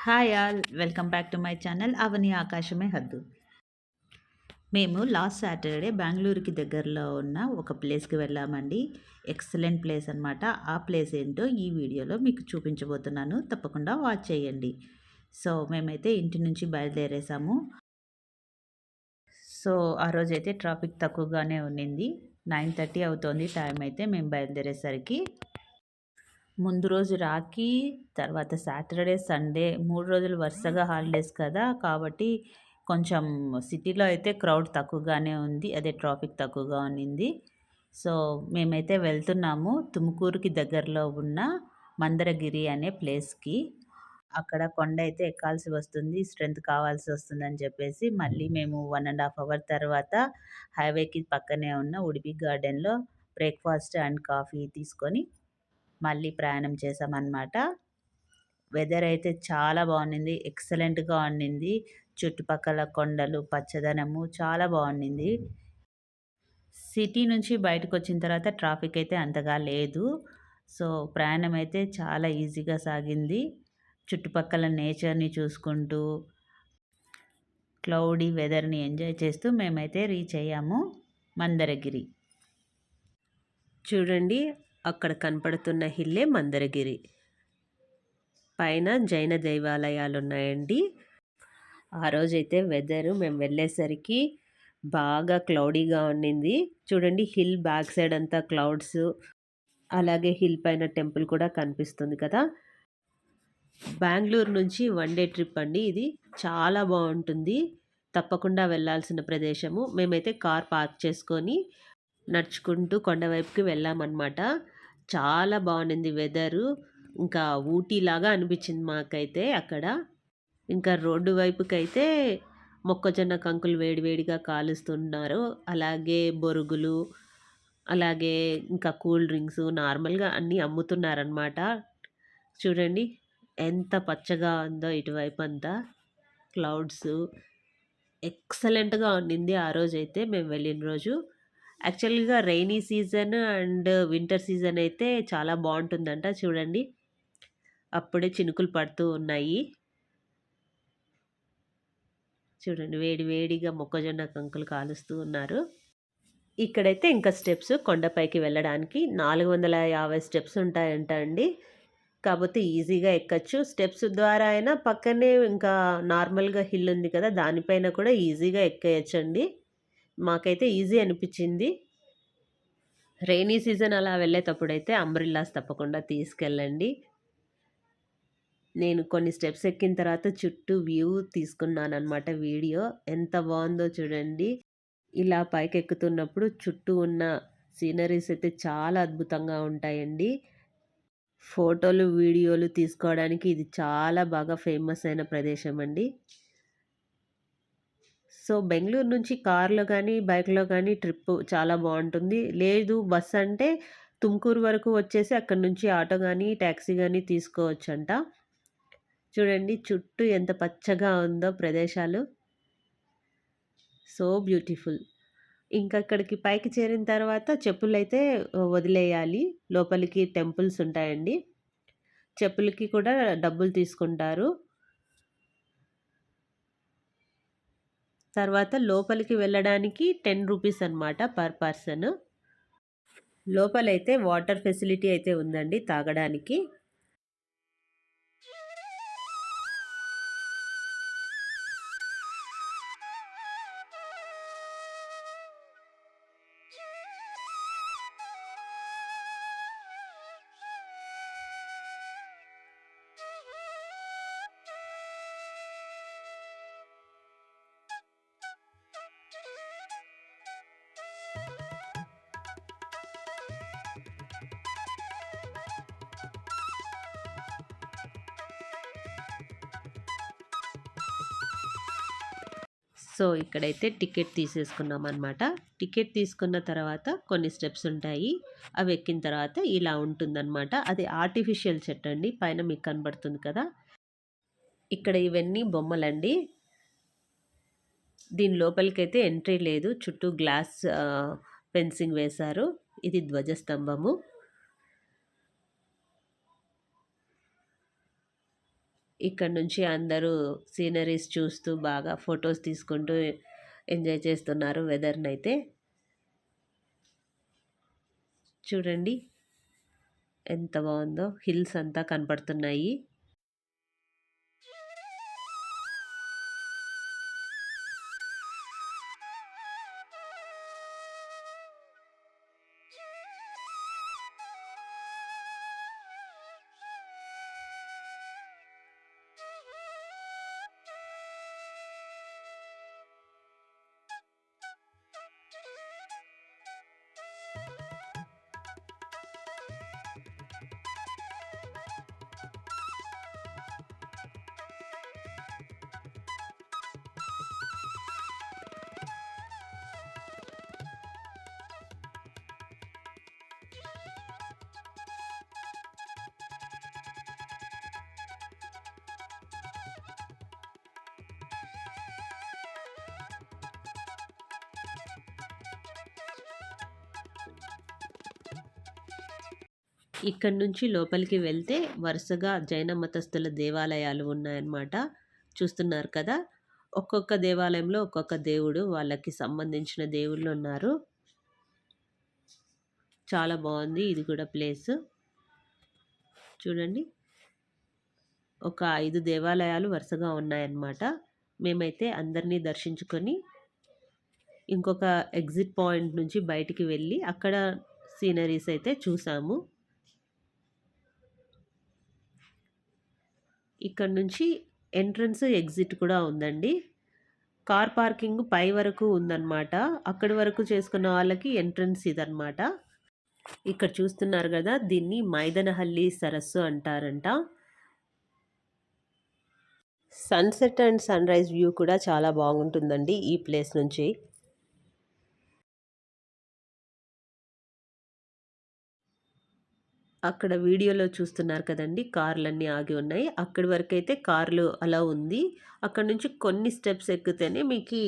Hi all welcome back to my channel Avani Akashame Haddu. మేము last Saturday బెంగళూరుకి దగ్గరలో ఉన్న ఒక ప్లేస్కి వెళ్ళామండి. ఎక్సలెంట్ ప్లేస్ అనమాట. ఆ ప్లేస్ ఏంటో ఈ వీడియోలో మీకు చూపించబోతున్నాను. తప్పకుండా వాచ్ చేయండి. సో మేమైతే ఇంటి నుంచి బయలుదేరేసాము. సో ఆ రోజైతే ట్రాఫిక్ తక్కువగానే ఉన్నింది. 9:30 అవుతోంది టైం అయితే మేము బయలుదేరేసరికి. ముందు రోజు రాఖీ, తర్వాత సాటర్డే, సండే 3 రోజులు వరుసగా హాలిడేస్ కదా! కాబట్టి కొంచెం సిటీలో అయితే క్రౌడ్ తక్కువగానే ఉంది. అదే ట్రాఫిక్ తక్కువగా ఉన్నింది. సో, మేమైతే వెళ్తున్నాము తుముకూరుకి దగ్గరలో ఉన్న మందరగిరి అనే ప్లేస్‌కి. అక్కడ కొండ అయితే ఎక్కాల్సి వస్తుంది. స్ట్రెంత్ కావాల్సి వస్తుందని చెప్పేసి మళ్ళీ మేము 1 ½ అవర్ తర్వాత హైవేకి పక్కనే ఉన్న ఉడిపి గార్డెన్‌లో బ్రేక్‌ఫాస్ట్ అండ్ కాఫీ తీసుకొని మళ్ళీ ప్రయాణం చేశామనమాట. వెదర్ అయితే చాలా బావుండింది. ఎక్సలెంట్‌గా ఉండింది. చుట్టుపక్కల కొండలు, పచ్చదనము చాలా బావుండింది. సిటీ నుంచి బయటకొచ్చిన తర్వాత ట్రాఫిక్ అయితే అంతగా లేదు. సో, ప్రయాణం అయితే చాలా ఈజీగా సాగింది. చుట్టుపక్కల నేచర్‌ని చూసుకుంటూ, క్లౌడీ వెదర్‌ని ఎంజాయ్ చేస్తూ మేమైతే రీచ్ అయ్యాము మందరగిరి. చూడండి, అక్కడ కనపడుతున్న హిల్లే మందరగిరి. పైన జైన దేవాలయాలున్నాయండి. ఆ రోజైతే వెదరు మేము వెళ్ళేసరికి బాగా క్లౌడీగా ఉండింది. చూడండి, హిల్ బ్యాక్ సైడ్ అంతా క్లౌడ్స్, అలాగే హిల్ పైన టెంపుల్ కూడా కనిపిస్తుంది కదా! బెంగుళూరు నుంచి వన్ డే ట్రిప్ అండి ఇది. చాలా బావుంటుంది. తప్పకుండా వెళ్ళాల్సిన ప్రదేశము. మేమైతే కార్ పార్క్ చేసుకొని నడుచుకుంటూ కొండ వైపుకి వెళ్ళామనమాట. చాలా బావుండింది వెదరు. ఇంకా ఊటీలాగా అనిపించింది మాకైతే అక్కడ. ఇంకా రోడ్డు వైపుకైతే మొక్కజొన్న కంకులు వేడి వేడిగా కాలుస్తున్నారు. అలాగే బొరుగులు, అలాగే ఇంకా కూల్ డ్రింక్స్ నార్మల్‌గా అన్నీ అమ్ముతున్నారనమాట. చూడండి, ఎంత పచ్చగా ఉందో ఇటువైపంతా. క్లౌడ్స్ ఎక్సలెంట్‌గా ఉండింది ఆ రోజైతే మేము వెళ్ళిన రోజు. యాక్చువల్‌గా rainy season and winter season అయితే చాలా బావుంటుందంట. చూడండి, అప్పుడే చినుకులు పడుతూ ఉన్నాయి. చూడండి, వేడి వేడిగా మొక్కజొన్న కంకులు కాలుస్తూ ఉన్నారు. ఇక్కడైతే ఇంకా స్టెప్స్ కొండపైకి వెళ్ళడానికి 450 స్టెప్స్ ఉంటాయంట అండి. కాపోతే ఈజీగా ఎక్కచ్చు. స్టెప్స్ ద్వారా అయినా పక్కనే ఇంకా నార్మల్‌గా హిల్ ఉంది కదా! దానిపైన కూడా ఈజీగా ఎక్కేయొచ్చండి. మాకైతే ఈజీ అనిపిచ్చింది. రెయినీ సీజన్ అలా వెళ్ళేతప్పుడైతే అంబ్రెల్లాస్ తప్పకుండా తీసుకెళ్ళండి. నేను కొన్ని స్టెప్స్ ఎక్కిన తర్వాత చుట్టూ వ్యూ తీసుకున్నాననమాట వీడియో. ఎంత బావుందో చూడండి. ఇలా పైకెక్కుతున్నప్పుడు చుట్టూ ఉన్న సీనరీస్ అయితే చాలా అద్భుతంగా ఉంటాయండి. ఫోటోలు, వీడియోలు తీసుకోవడానికి ఇది చాలా బాగా ఫేమస్ అయిన ప్రదేశం అండి. సో, బెంగుళూరు నుంచి కార్‌లో గానీ, బైక్‌లో గానీ ట్రిప్పు చాలా బావుంటుంది. లేదు బస్ అంటే తుమ్కూరు వరకు వచ్చేసి అక్కడి నుంచి ఆటో గానీ, టాక్సీ గానీ తీసుకోవచ్చంట. చూడండి, చుట్టూ ఎంత పచ్చగా ఉందో ప్రదేశాలు. So beautiful. ఇంకా అక్కడికి పైకి చేరిన తర్వాత చెప్పులైతే వదిలేయాలి. లోపలికి టెంపుల్స్ ఉంటాయండి. చెప్పులకి కూడా డబ్బులు తీసుకుంటారు. తర్వాత లోపలికి వెళ్ళడానికి 10 రూపీస్ అనమాట పర్ పర్సన్. లోపలైతే వాటర్ ఫెసిలిటీ అయితే ఉందండి తాగడానికి. సో, ఇక్కడైతే టికెట్ తీసేసుకున్నామనమాట. టికెట్ తీసుకున్న తర్వాత కొన్ని స్టెప్స్ ఉంటాయి. అవి ఎక్కిన తర్వాత ఇలా ఉంటుందనమాట. అది ఆర్టిఫిషియల్ చెట్టండి. పైన మీకు కనబడుతుంది కదా! ఇక్కడ ఇవన్నీ బొమ్మలండి. దీని లోపలికైతే ఎంట్రీ లేదు. చుట్టూ గ్లాస్ ఫెన్సింగ్ వేశారు. ఇది ధ్వజస్తంభము. ఇక్కడ నుంచి అందరూ సీనరీస్ చూస్తూ బాగా ఫొటోస్ తీసుకుంటూ ఎంజాయ్ చేస్తున్నారు వెదర్‌నైతే. చూడండి ఎంత బావుందో. హిల్స్ అంతా కనపడుతున్నాయి. ఇక్కడి నుంచి లోపలికి వెళ్తే వరుసగా జైన మతస్థుల దేవాలయాలు ఉన్నాయన్నమాట. చూస్తున్నారు కదా! ఒక్కొక్క దేవాలయంలో ఒక్కొక్క దేవుడు, వాళ్ళకి సంబంధించిన దేవుళ్ళున్నారు. చాలా బావుంది ఇది కూడా ప్లేసు. చూడండి. ఒక 5 దేవాలయాలు వరుసగా ఉన్నాయన్నమాట. మేమైతే అందరిని దర్శించుకొని ఇంకొక ఎగ్జిట్ పాయింట్ నుంచి బయటికి వెళ్ళి అక్కడ సీనరీస్ అయితే చూసాము. ఇక్కడ నుంచి ఎంట్రన్స్, ఎగ్జిట్ కూడా ఉందండి. కార్ పార్కింగ్ పై వరకు ఉందన్నమాట. అక్కడి వరకు చేసుకున్న వాళ్ళకి ఎంట్రన్స్ ఇదన్నమాట. ఇక్కడ చూస్తున్నారు కదా! దీన్ని మైదనహల్లి సరస్సు అంటారంట. సన్‌సెట్ అండ్ సన్‌రైజ్ వ్యూ కూడా చాలా బాగుంటుందండి ఈ ప్లేస్ నుంచి. అక్కడ వీడియోలో చూస్తున్నారు కదండీ! కార్లన్నీ ఆగి ఉన్నాయి. అక్కడి వరకైతే కార్లు అలౌ ఉంది. అక్కడి నుంచి కొన్ని స్టెప్స్ ఎక్కితేనే మీకి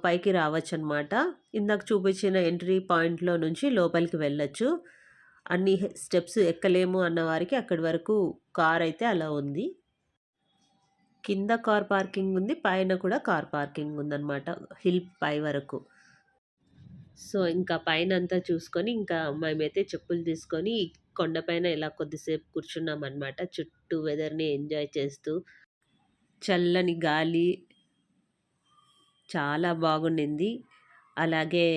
పైకి రావచ్చనమాట. ఇందాక చూపించిన ఎంట్రీ పాయింట్‌లో నుంచి లోపలికి వెళ్ళొచ్చు. అన్ని స్టెప్స్ ఎక్కలేము అన్న వారికి అక్కడి వరకు కార్ అయితే అలౌ ఉంది. కింద కార్ పార్కింగ్ ఉంది. పైన కూడా కార్ పార్కింగ్ ఉందనమాట. హిల్ పై వరకు. సో, ఇంకా పైనంతా చూసుకొని ఇంకా మేమైతే చెప్పులు తీసుకొని కొండపైన ఇలా కొద్దిసేపు కూర్చున్నామనమాట. చుట్టూ వెదర్‌ని ఎంజాయ్ చేస్తూ. చల్లని గాలి చాలా బాగుండింది. అలాగే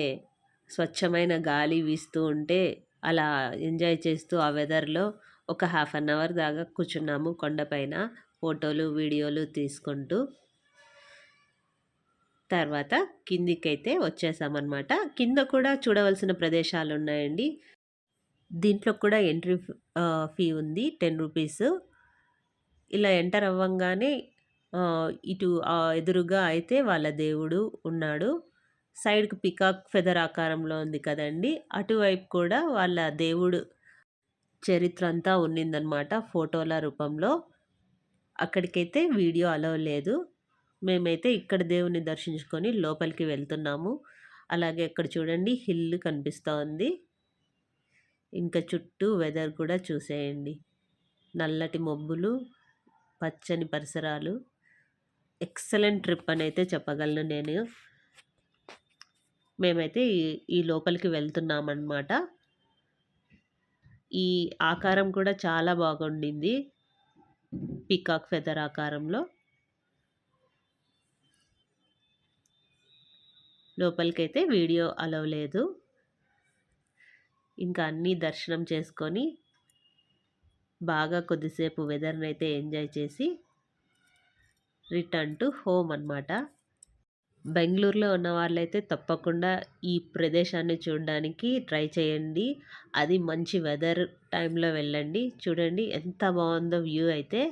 స్వచ్ఛమైన గాలి వీస్తూ ఉంటే అలా ఎంజాయ్ చేస్తూ ఆ వెదర్‌లో ఒక హాఫ్ అన్ అవర్ దాకా కూర్చున్నాము కొండపైన. ఫోటోలు, వీడియోలు తీసుకుంటూ. తర్వాత కిందికైతే వచ్చేసామనమాట. కింద కూడా చూడవలసిన ప్రదేశాలున్నాయండి. దీంట్లో కూడా ఎంట్రీ ఫీ ఉంది 10 రూపీస్. ఇలా ఎంటర్ అవ్వంగానే ఇటు ఎదురుగా అయితే వాళ్ళ దేవుడు ఉన్నాడు. సైడ్‌కి పికాక్ ఫెదర్ ఆకారంలో ఉంది కదండీ! అటువైపు కూడా వాళ్ళ దేవుడు చరిత్ర అంతా ఉన్నిందనమాట ఫోటోల రూపంలో. అక్కడికైతే వీడియో అలౌ లేదు. మేమైతే ఇక్కడ దేవుడిని దర్శించుకొని లోపలికి వెళ్తున్నాము. అలాగే అక్కడ చూడండి హిల్ కనిపిస్తా ఉంది. ఇంకా చుట్టూ వెదర్ కూడా చూసేయండి. నల్లటి మబ్బులు, పచ్చని పరిసరాలు. ఎక్సలెంట్ ట్రిప్ అనైతే చెప్పగలను నేను. మేమైతే ఈ లోపలికి వెళ్తున్నామన్నమాట. ఈ ఆకారం కూడా చాలా బాగుండింది. పీకాక్ ఫెదర్ ఆకారంలో. లోపలికైతే వీడియో అలౌ లేదు. ఇంకా అన్నీ దర్శనం చేసుకొని బాగా కొద్దిసేపు వెదర్‌నైతే ఎంజాయ్ చేసి రిటర్న్ టు హోమ్ అనమాట. బెంగుళూరులో ఉన్న వాళ్ళైతే తప్పకుండా ఈ ప్రదేశాన్ని చూడడానికి ట్రై చేయండి. అది మంచి వెదర్ టైంలో వెళ్ళండి. చూడండి ఎంత బాగుందో వ్యూ అయితే.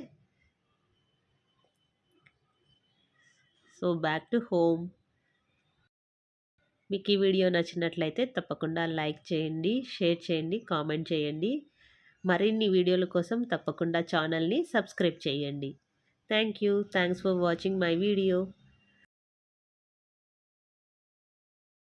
So back to home. మీకు ఈ వీడియో నచ్చినట్లయితే తప్పకుండా లైక్ చేయండి, షేర్ చేయండి, కామెంట్ చేయండి. మరిన్ని వీడియోల కోసం తప్పకుండా ఛానల్ని సబ్స్క్రైబ్ చేయండి. Thank you. Thanks for watching my video.